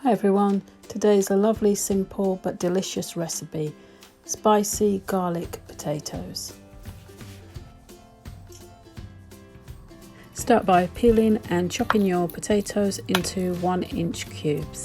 Hi everyone, today is a lovely, simple but delicious recipe, spicy garlic potatoes. Start by peeling and chopping your potatoes into 1-inch cubes.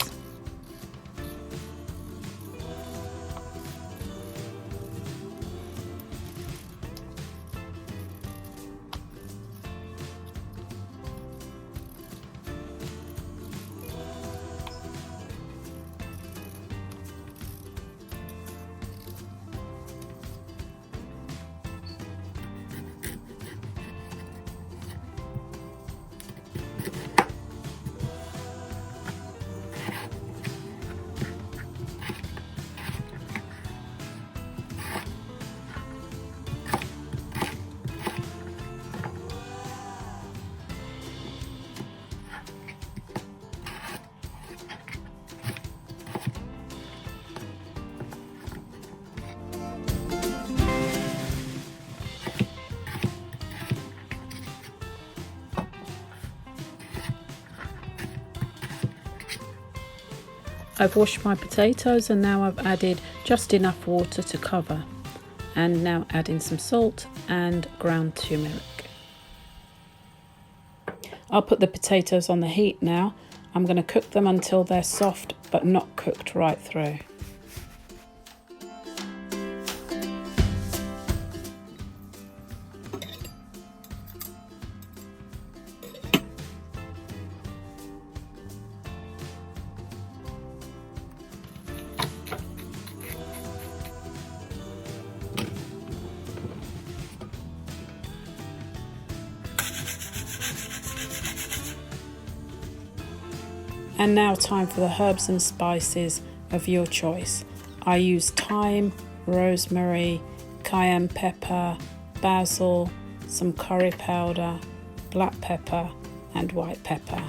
I've washed my potatoes and now I've added just enough water to cover, and now adding some salt and ground turmeric. I'll put the potatoes on the heat now. I'm going to cook them until they're soft but not cooked right through. And now time for the herbs and spices of your choice. I use thyme, rosemary, cayenne pepper, basil, some curry powder, black pepper and white pepper.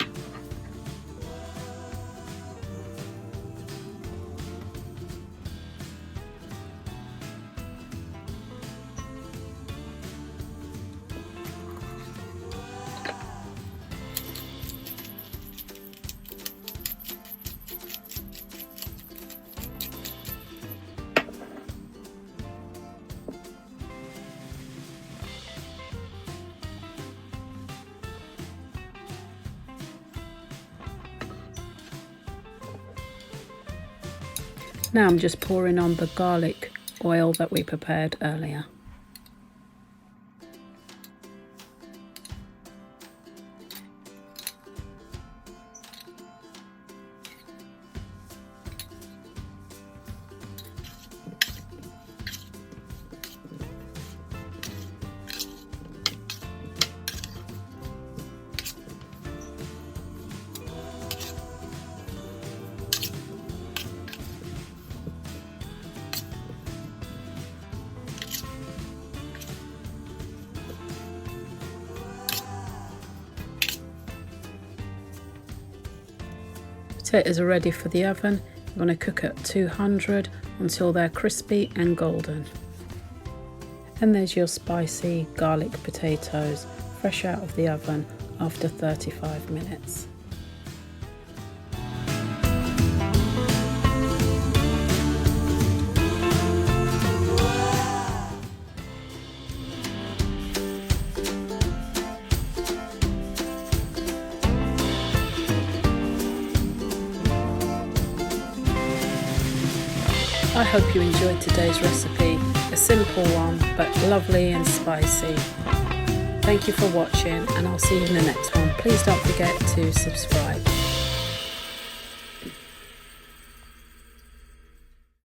Now I'm just pouring on the garlic oil that we prepared earlier. Potatoes are ready for the oven. You want to cook at 200 until they're crispy and golden. And there's your spicy garlic potatoes, fresh out of the oven after 35 minutes. I hope you enjoyed today's recipe, a simple one but lovely and spicy. Thank you for watching and I'll see you in the next one. Please don't forget to subscribe.